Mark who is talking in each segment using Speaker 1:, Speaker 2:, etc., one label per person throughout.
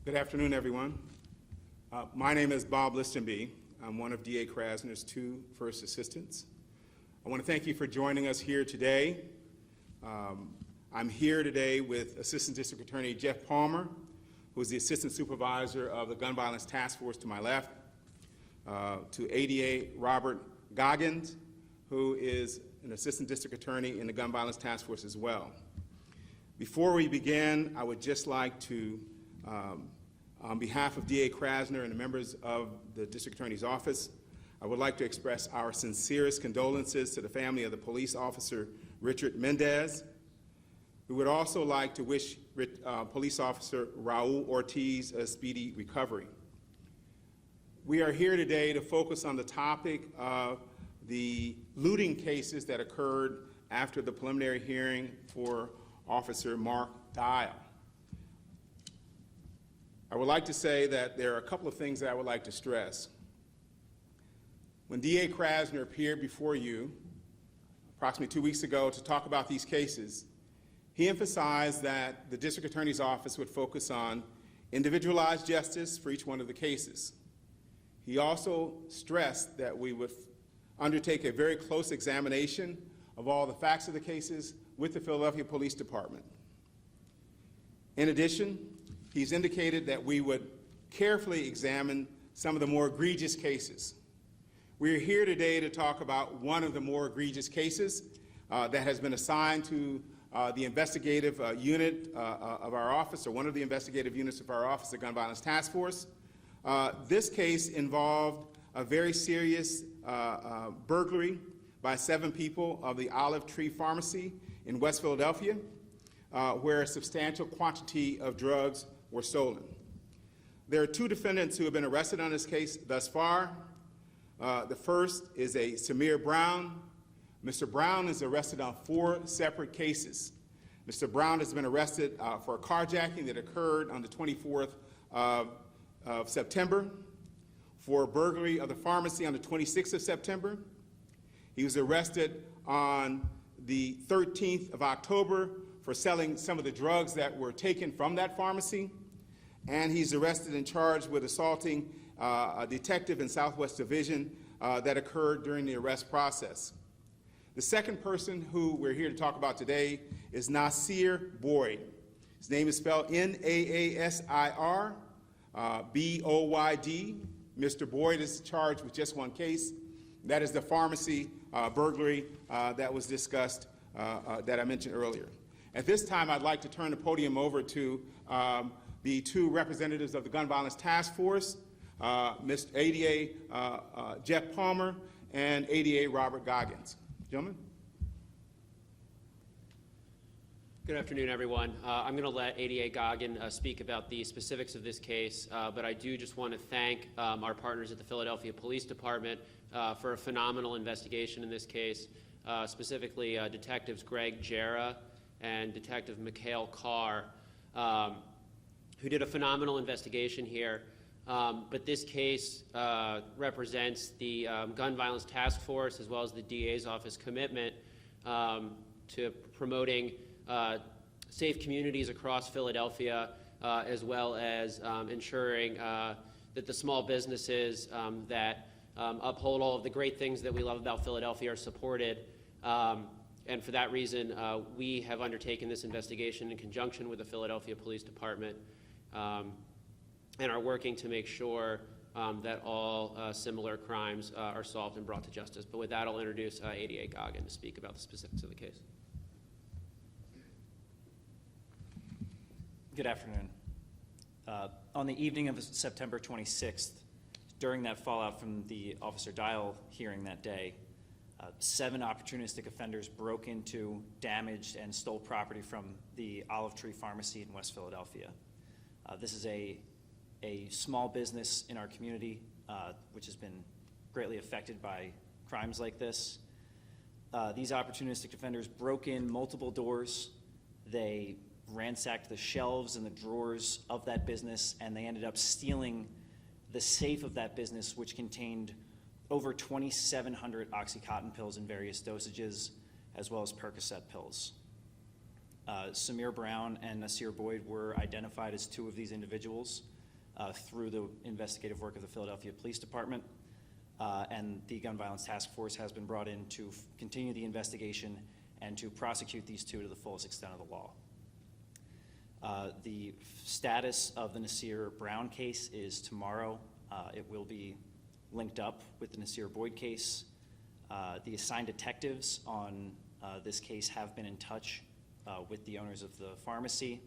Speaker 1: Good afternoon, everyone. My name is Bob Listenby. I'm one of D.A. Krasner's two first assistants. I want to thank you for joining us here today. I'm here today with Assistant District Attorney Jeff Palmer, who is the Assistant Supervisor of the Gun Violence Task Force to my left, to ADA Robert Goggins, who is an Assistant District Attorney in the Gun Violence Task Force as well. Before we begin, I would just like to, on behalf of D.A. Krasner and the members of the District Attorney's Office, I would like to express our sincerest condolences to the family of the police officer Richard Mendez. We would also like to wish police officer Raul Ortiz a speedy recovery. We are here today to focus on the topic of the looting cases that occurred after the preliminary hearing for Officer Mark Dial. I would like to say that there are a couple of things that I would like to stress. When D.A. Krasner appeared before you approximately 2 weeks ago to talk about these cases, he emphasized that the District Attorney's Office would focus on individualized justice for each one of the cases. He also stressed that we would undertake a very close examination of all the facts of the cases with the Philadelphia Police Department. In addition, he's indicated that we would carefully examine some of the more egregious cases. We're here today to talk about one of the more egregious cases that has been assigned to the investigative unit of our office, or one of the investigative units of our office, the Gun Violence Task Force. This case involved a very serious burglary by 7 people of the Olive Tree Pharmacy in West Philadelphia, where a substantial quantity of drugs were stolen. There are 2 defendants who have been arrested on this case thus far. The first is a Samir Brown. Mr. Brown is arrested on 4 separate cases. Mr. Brown has been arrested for a carjacking that occurred on the 24th of September, for burglary of the pharmacy on the 26th of September. He was arrested on the 13th of October for selling some of the drugs that were taken from that pharmacy. And he's arrested and charged with assaulting a detective in Southwest Division that occurred during the arrest process. The second person who we're here to talk about today is Nasir Boyd. His name is spelled N-A-A-S-I-R, B-O-Y-D. Mr. Boyd is charged with just 1 case. That is the pharmacy burglary that was discussed, that I mentioned earlier. At this time, I'd like to turn the podium over to the 2 representatives of the Gun Violence Task Force, Mr. ADA Jeff Palmer and ADA Robert Goggins. Gentlemen.
Speaker 2: Good afternoon, everyone. I'm going to let ADA Goggin speak about the specifics of this case, but I do just want to thank our partners at the Philadelphia Police Department for a phenomenal investigation in this case, specifically Detectives Greg Jarrah and Detective Mikhail Carr, who did a phenomenal investigation here. But this case represents the Gun Violence Task Force as well as the DA's office commitment to promoting safe communities across Philadelphia, as well as ensuring that the small businesses that uphold all of the great things that we love about Philadelphia are supported. And for that reason, we have undertaken this investigation in conjunction with the Philadelphia Police Department, and are working to make sure that all similar crimes are solved and brought to justice. But with that, I'll introduce ADA Goggin to speak about the specifics of the case.
Speaker 3: Good afternoon. On the evening of September 26th, during that fallout from the Officer Dial hearing that day, 7 opportunistic offenders broke into, damaged, and stole property from the Olive Tree Pharmacy in West Philadelphia. This is a small business in our community which has been greatly affected by crimes like this. These opportunistic offenders broke in multiple doors. They ransacked the shelves and the drawers of that business, and they ended up stealing the safe of that business, which contained over 2,700 Oxycontin pills in various dosages, as well as Percocet pills. Samir Brown and Nasir Boyd were identified as 2 of these individuals. through the investigative work of the Philadelphia Police Department. And the Gun Violence Task Force has been brought in to continue the investigation and to prosecute these two to the fullest extent of the law. The status of the Nasir Brown case is tomorrow. It will be linked up with the Nasir Boyd case. The assigned detectives on this case have been in touch with the owners of the pharmacy.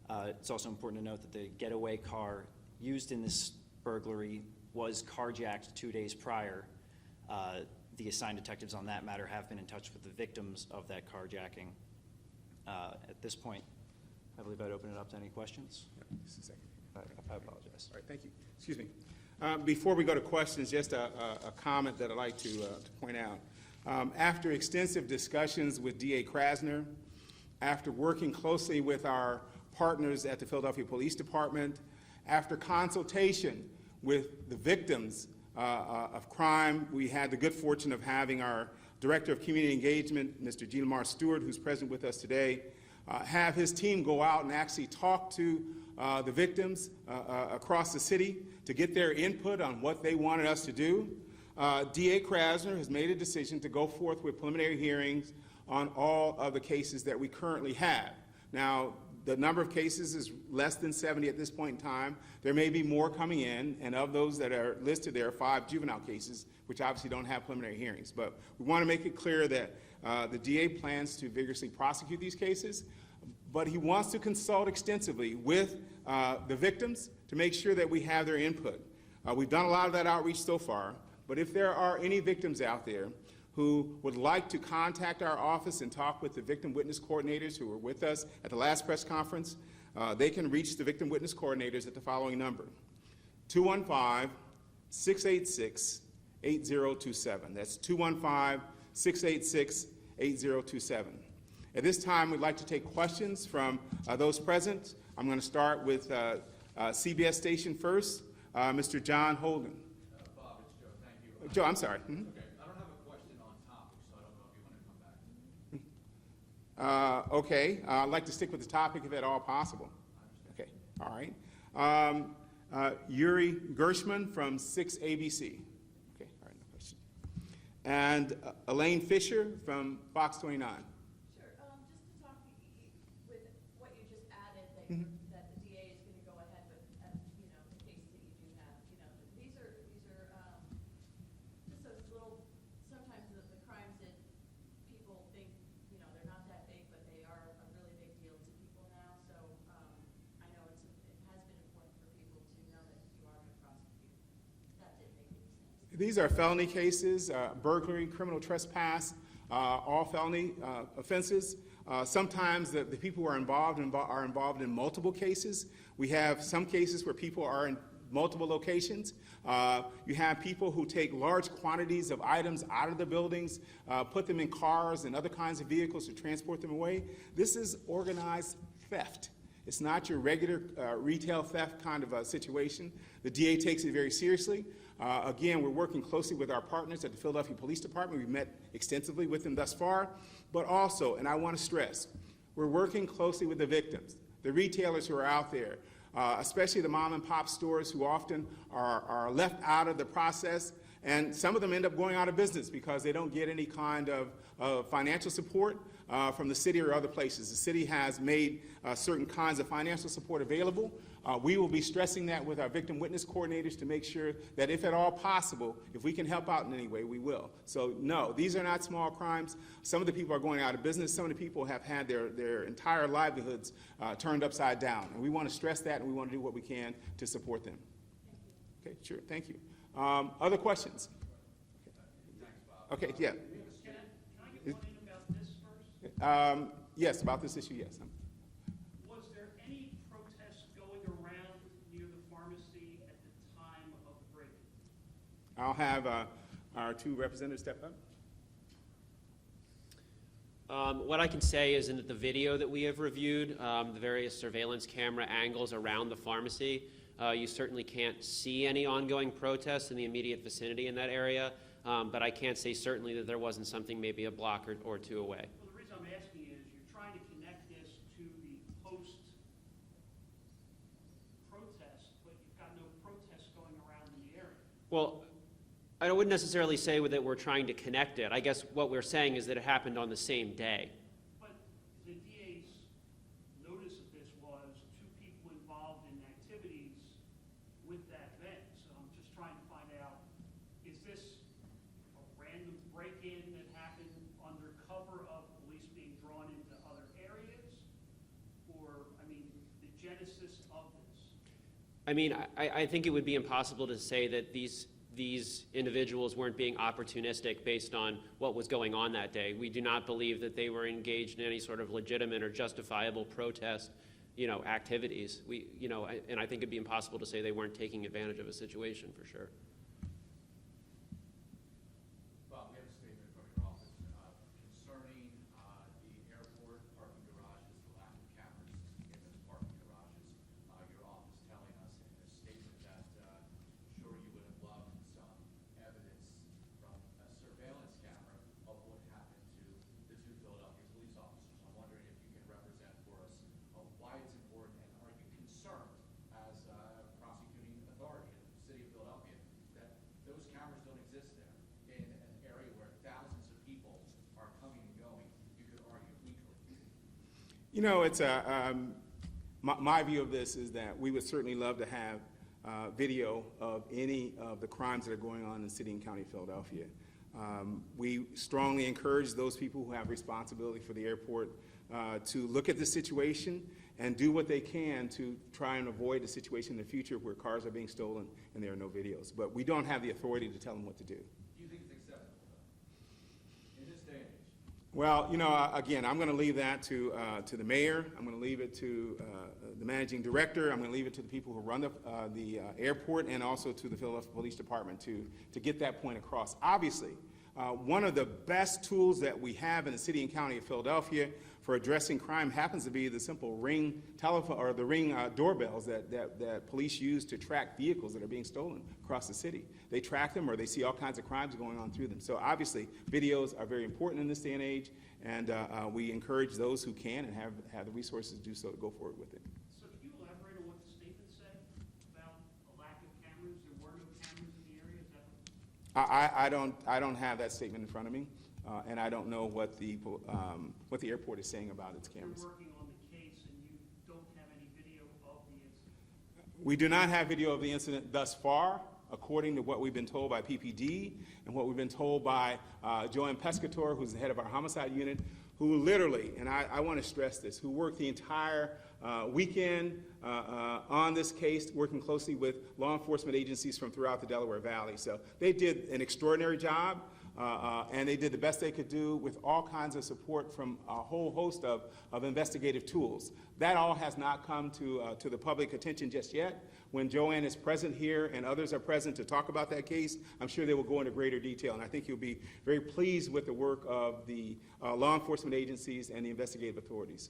Speaker 3: It's also important to note that the getaway car used in this burglary was carjacked 2 days prior. The assigned detectives on that matter have been in touch with the victims of that carjacking. At this point, I believe I'd open it up to any questions.
Speaker 1: Just a second.
Speaker 3: I apologize.
Speaker 1: All right, thank you. Excuse me. Before we go to questions, just a comment that I'd like to point out. After extensive discussions with DA Krasner, after working closely with our partners at the Philadelphia Police Department, after consultation with the victims of crime, we had the good fortune of having our Director of Community Engagement, Mr. G. Lamar Stewart, who's present with us today, have his team go out and actually talk to the victims across the city to get their input on what they wanted us to do. DA Krasner has made a decision to go forth with preliminary hearings on all of the cases that we currently have. Now, the number of cases is less than 70 at this point in time. There may be more coming in, and of those that are listed, there are 5 juvenile cases, which obviously don't have preliminary hearings. But we want to make it clear that the DA plans to vigorously prosecute these cases, but he wants to consult extensively with the victims to make sure that we have their input. We've done a lot of that outreach so far, but if there are any victims out there who would like to contact our office and talk with the victim witness coordinators who were with us at the last press conference, they can reach the victim witness coordinators at the following number: 215-686-8027. That's 215-686-8027. At this time, we'd like to take questions from those present. I'm going to start with CBS station first, Mr. John Holden.
Speaker 4: Bob, it's Joe. Thank you.
Speaker 1: Joe, I'm sorry.
Speaker 4: Okay. I don't have a question on topic, so I don't know if you want to come back to me.
Speaker 1: Okay. I'd like to stick with the topic if at all possible. Okay. All right. Yuri Gershman from 6 ABC. Okay. All right. No question. And Elaine Fisher from Fox 29.
Speaker 5: Sure. Just to talk with what you just added, that the DA is going to go ahead with, the cases that you do have. These are just those little. Sometimes the crimes that people think, they're not that big, but they are a really big deal to people now. So I know it has been important for people to know that you are going to prosecute. That didn't make any sense.
Speaker 1: These are felony cases, burglary, criminal trespass, all felony offenses. Sometimes the people who are involved in multiple cases. We have some cases where people are in multiple locations. You have people who take large quantities of items out of the buildings, put them in cars and other kinds of vehicles to transport them away. This is organized theft. It's not your regular retail theft kind of a situation. The DA takes it very seriously. Again, we're working closely with our partners at the Philadelphia Police Department. We've met extensively with them thus far. But also, and I want to stress, we're working closely with the victims, the retailers who are out there, especially the mom and pop stores who often are left out of the process. And some of them end up going out of business because they don't get any kind of financial support from the city or other places. The city has made certain kinds of financial support available. We will be stressing that with our victim witness coordinators to make sure that if at all possible, if we can help out in any way, we will. So no, these are not small crimes. Some of the people are going out of business. Some of the people have had their entire livelihoods turned upside down. And we want to stress that, and we want to do what we can to support them. Okay, sure, thank you. Other questions? Okay, yeah.
Speaker 6: Can I get one in about this first?
Speaker 1: Yes, about this issue, yes.
Speaker 6: Was there any protest going around near the pharmacy at the time of the break-in?
Speaker 1: I'll have our two representatives step up.
Speaker 2: What I can say is in the video that we have reviewed, the various surveillance camera angles around the pharmacy, you certainly can't see any ongoing protests in the immediate vicinity in that area, but I can't say certainly that there wasn't something maybe a block or two away.
Speaker 6: Well, the reason I'm asking is you're trying to connect this to the post-protest, but you've got
Speaker 2: Well, I wouldn't necessarily say that we're trying to connect it. I guess what we're saying is that it happened on the same day.
Speaker 6: But the DA's notice of this was two people involved in activities with that event. So I'm just trying to find out, is this a random break-in that happened under cover of police being drawn into other areas? Or, I mean, the genesis of this?
Speaker 2: I mean, I think it would be impossible to say that these individuals weren't being opportunistic based on what was going on that day. We do not believe that they were engaged in any sort of legitimate or justifiable protest, activities. And I think it'd be impossible to say they weren't taking advantage of a situation for sure.
Speaker 4: Bob, we have a statement from your office concerning the airport parking garages, the lack of cameras in those parking garages. Your office telling us in a statement that sure you would have loved some evidence from a surveillance camera of what happened to the two Philadelphia police officers. I'm wondering if you can represent for us why it's important, and are you concerned as a prosecuting authority in the city of Philadelphia that those cameras don't exist there in an area where thousands of people are coming and going, you could argue weekly?
Speaker 1: It's my view of this is that we would certainly love to have video of any of the crimes that are going on in the city and county of Philadelphia. We strongly encourage those people who have responsibility for the airport to look at the situation and do what they can to try and avoid a situation in the future where cars are being stolen and there are no videos. But we don't have the authority to tell them what to do.
Speaker 4: Do you think it's acceptable, though, in this day and age?
Speaker 1: Well, again, I'm going to leave that to the mayor. I'm going to leave it to the managing director. I'm going to leave it to the people who run the airport, and also to the Philadelphia Police Department to get that point across. Obviously, one of the best tools that we have in the city and county of Philadelphia for addressing crime happens to be the simple Ring telephone or the Ring doorbells that police use to track vehicles that are being stolen across the city. They track them, or they see all kinds of crimes going on through them. So obviously, videos are very important in this day and age, and we encourage those who can and have the resources to do so to go forward with it.
Speaker 6: So can you elaborate on what the statement said about a lack of cameras? There were no cameras in the area? Is that
Speaker 1: I don't have that statement in front of me, and I don't know what the airport is saying about its cameras.
Speaker 6: You're working on the case and you don't have any video of the incident?
Speaker 1: We do not have video of the incident thus far, according to what we've been told by PPD and what we've been told by Joanne Pescator, who's the head of our homicide unit, who literally, and I want to stress this, who worked the entire weekend on this case, working closely with law enforcement agencies from throughout the Delaware Valley. So they did an extraordinary job, and they did the best they could do with all kinds of support from a whole host of investigative tools. That all has not come to the public attention just yet. When Joanne is present here and others are present to talk about that case, I'm sure they will go into greater detail, and I think you'll be very pleased with the work of the law enforcement agencies and the investigative authorities.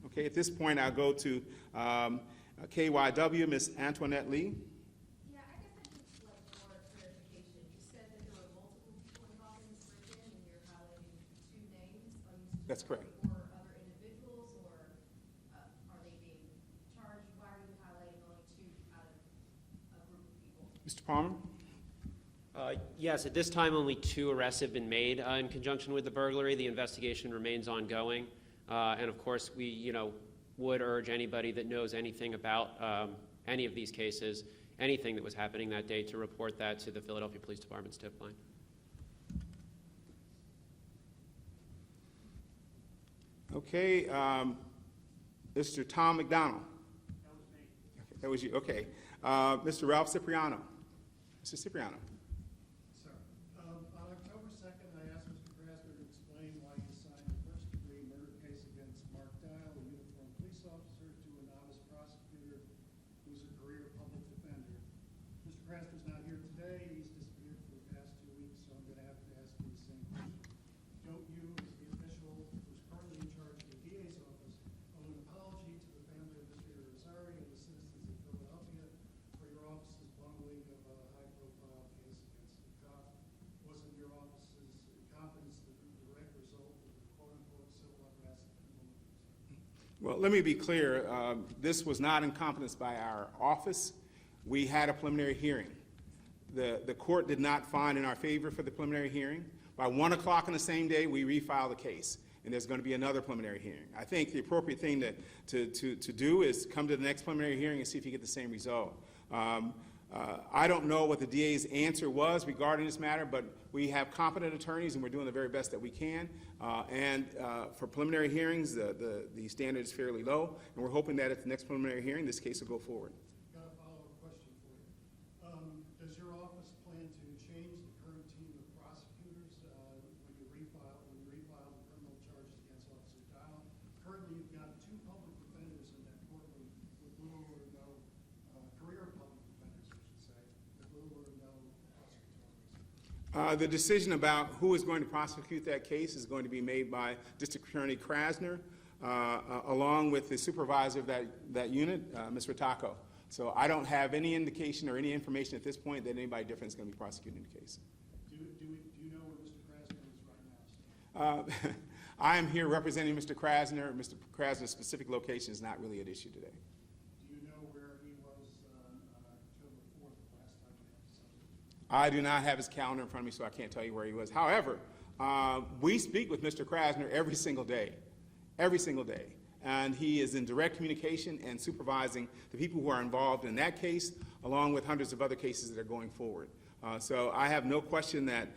Speaker 1: Okay, at this point, I'll go to KYW, Ms. Antoinette Lee.
Speaker 5: Yeah, I guess I'd just like more clarification. You said that there were multiple people involved in this break-in, and you're highlighting two names. Are you
Speaker 1: That's correct.
Speaker 5: or other individuals, or are they being charged? Why are you highlighting only two out of a group of people?
Speaker 1: Mr. Palmer?
Speaker 2: Yes, at this time, only 2 arrests have been made in conjunction with the burglary. The investigation remains ongoing. And of course, we, would urge anybody that knows anything about any of these cases, anything that was happening that day, to report that to the Philadelphia Police Department's tip line.
Speaker 1: Okay, Mr. Tom McDonald.
Speaker 6: That was me.
Speaker 1: Okay, that was you, okay. Mr. Ralph Cypriano. Mr. Cypriano.
Speaker 7: Sir, on October 2nd, I asked Mr. Krasner to explain why he assigned a first-degree murder case against Mark Dial, a uniformed police officer, to a novice prosecutor who's a career public defender. Mr. Krasner's not here today. He's disappeared for the past 2 weeks, so I'm going to have to ask you the same question. Don't you, as the official who's currently in charge of the DA's office, owe an apology to the family of Mr. Rosari and the citizens of Philadelphia for your office's bungling of a high-profile case against the cop? Wasn't your office's incompetence the direct result of the quote-unquote civil unrest at the moment?
Speaker 1: Well, let me be clear. This was not incompetence by our office. We had a preliminary hearing. the court did not find in our favor for the preliminary hearing. By 1 o'clock on the same day, we refiled the case, and there's going to be another preliminary hearing. I think the appropriate thing to do is come to the next preliminary hearing and see if you get the same result. I don't know what the DA's answer was regarding this matter, but we have competent attorneys, and we're doing the very best that we can. For preliminary hearings, the standard is fairly low, and we're hoping that at the next preliminary hearing, this case will go forward.
Speaker 7: Got a follow-up question for you. Does your office plan to change the current team of prosecutors when you refile the criminal charges against Officer Dial? Currently, you've got 2 public defenders in that courtroom with little or no career public defenders, I should say, with little or no prosecutorial.
Speaker 1: The decision about who is going to prosecute that case is going to be made by District Attorney Krasner, along with the supervisor of that unit, Ms. Rataco. So I don't have any indication or any information at this point that anybody different is going to be prosecuting the case.
Speaker 7: Do you know where Mr. Krasner is right now?
Speaker 1: I am here representing Mr. Krasner. Mr. Krasner's specific location is not really at issue today.
Speaker 7: Do you know where he was on October 4th, last time we had the subject?
Speaker 1: I do not have his calendar in front of me, so I can't tell you where he was. However, we speak with Mr. Krasner every single day, and he is in direct communication and supervising the people who are involved in that case, along with hundreds of other cases that are going forward. So I have no question that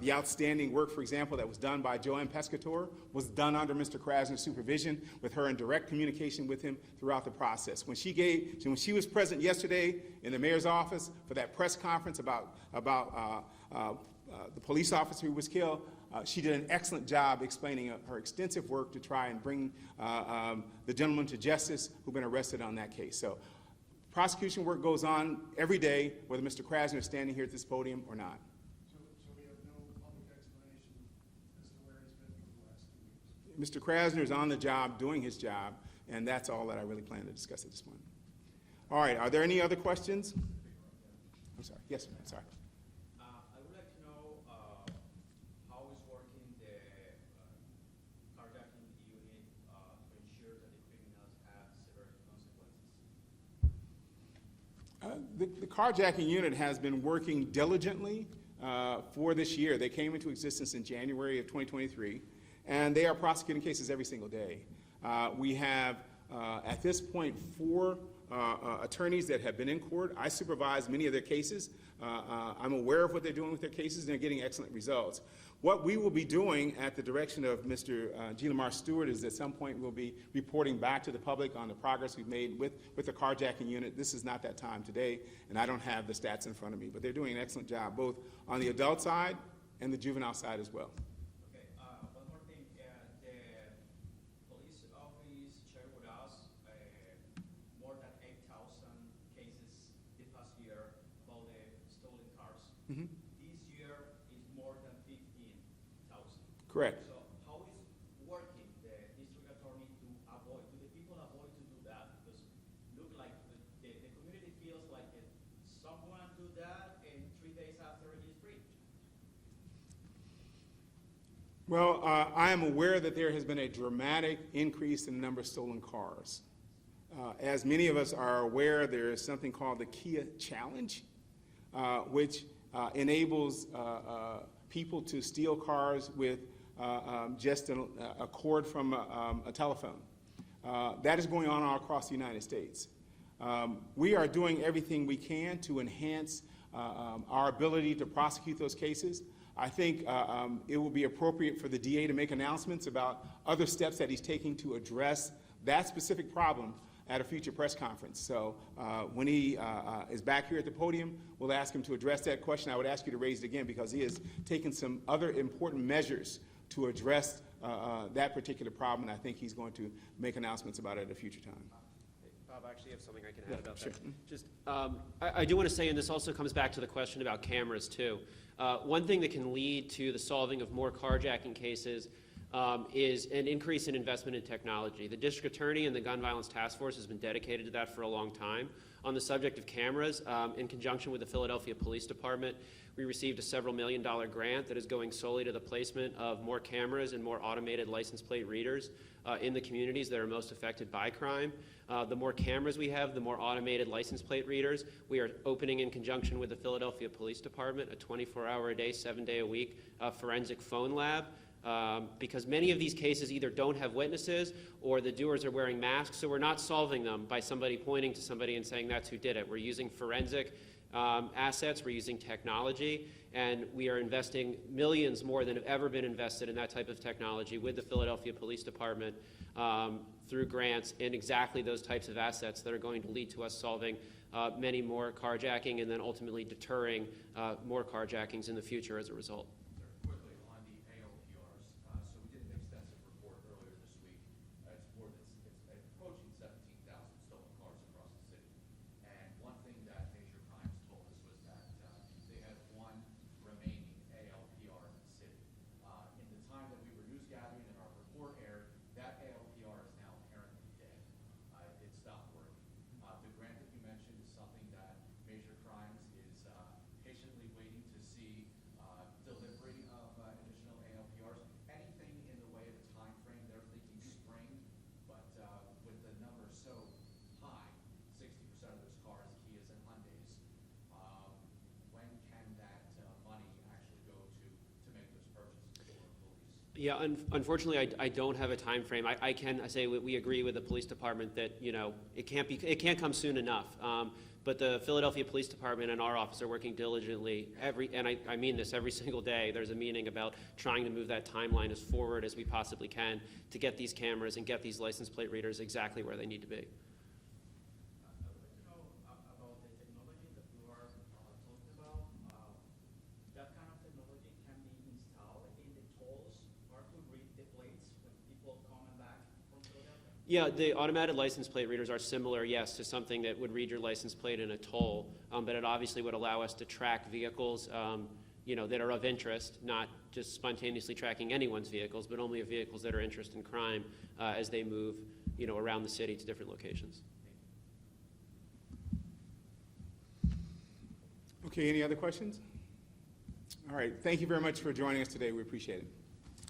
Speaker 1: the outstanding work, for example, that was done by Joanne Pescator was done under Mr. Krasner's supervision, with her in direct communication with him throughout the process. When she was present yesterday in the mayor's office for that press conference about the police officer who was killed, she did an excellent job explaining her extensive work to try and bring the gentleman to justice who've been arrested on that case. So prosecution work goes on every day, whether Mr. Krasner is standing here at this podium or not.
Speaker 7: So we have no public explanation as to where he's been for the last 2 weeks?
Speaker 1: Mr. Krasner is on the job, doing his job, and that's all that I really plan to discuss at this point. All right, are there any other questions? I'm sorry. Yes, I'm sorry.
Speaker 4: I would like to know how is working the carjacking unit to ensure that the criminals have severe consequences.
Speaker 1: The carjacking unit has been working diligently for this year. They came into existence in January of 2023, and they are prosecuting cases every single day. We have, at this point, 4 attorneys that have been in court. I supervise many of their cases. I'm aware of what they're doing with their cases, and they're getting excellent results. What we will be doing at the direction of Mr. G. Lamar Stewart is at some point we'll be reporting back to the public on the progress we've made with the carjacking unit. This is not that time today, and I don't have the stats in front of me, but they're doing an excellent job, both on the adult side and the juvenile side as well.
Speaker 4: Okay, one more thing. The police office shared with us more than 8,000 cases the past year about the stolen cars.
Speaker 1: Mhm.
Speaker 4: This year is more than 15,000.
Speaker 1: Correct.
Speaker 4: So how is working the district attorney to avoid, do the people avoid to do that? Because look like the community feels like someone do that and 3 days after he's free.
Speaker 1: Well, I am aware that there has been a dramatic increase in the number of stolen cars. As many of us are aware, there is something called the Kia Challenge, which enables people to steal cars with just a cord from a telephone. That is going on all across the United States. We are doing everything we can to enhance our ability to prosecute those cases. I think it will be appropriate for the DA to make announcements about other steps that he's taking to address that specific problem at a future press conference. So when he is back here at the podium, we'll ask him to address that question. I would ask you to raise it again because he has taken some other important measures to address that particular problem, and I think he's going to make announcements about it at a future time.
Speaker 2: Bob, I actually have something I can add about
Speaker 1: sure.
Speaker 2: that. Just, I do want to say, and this also comes back to the question about cameras too. One thing that can lead to the solving of more carjacking cases is an increase in investment in technology. The district attorney and the gun violence task force has been dedicated to that for a long time. On the subject of cameras, in conjunction with the Philadelphia Police Department, we received a several $million grant that is going solely to the placement of more cameras and more automated license plate readers in the communities that are most affected by crime. The more cameras we have, the more automated license plate readers. We are opening, in conjunction with the Philadelphia Police Department, a 24-hour-a-day, 7-day-a-week forensic phone lab. Because many of these cases either don't have witnesses or the doers are wearing masks, so we're not solving them by somebody pointing to somebody and saying that's who did it. We're using forensic assets, we're using technology, and we are investing millions more than have ever been invested in that type of technology with the Philadelphia Police Department through grants in exactly those types of assets that are going to lead to us solving many more carjacking and then ultimately deterring more carjackings in the future as a result.
Speaker 4: Quickly, on the ALPRs, so we did an extensive report earlier this week. It's approaching 17,000 stolen cars across the city. And one thing that Major Crimes told us was that they had one remaining ALPR in the city. In the time that we were news gathering and our report aired, that ALPR is now apparently dead. It stopped working. The grant that you mentioned is something that Major Crimes is patiently waiting to see delivery of additional ALPRs. Anything in the way of a time frame, they're thinking spring, but with the number so high, 60% of those cars, Kias and Hyundais, when can that money actually go to make those purchases for police?
Speaker 2: Yeah, unfortunately, I don't have a time frame. I can say we agree with the police department that it can't come soon enough. But the Philadelphia Police Department and our office are working diligently and I mean this every single day. There's a meeting about trying to move that timeline as forward as we possibly can to get these cameras and get these license plate readers exactly where they need to be.
Speaker 8: I would like to know about the technology that you are talking about. That kind of technology can be installed in the tolls or to read the plates when people coming back from Philadelphia?
Speaker 2: Yeah, the automated license plate readers are similar, yes, to something that would read your license plate in a toll, but it obviously would allow us to track vehicles that are of interest, not just spontaneously tracking anyone's vehicles, but only of vehicles that are interested in crime as they move around the city to different locations.
Speaker 1: Okay, any other questions? All right, thank you very much for joining us today. We appreciate it.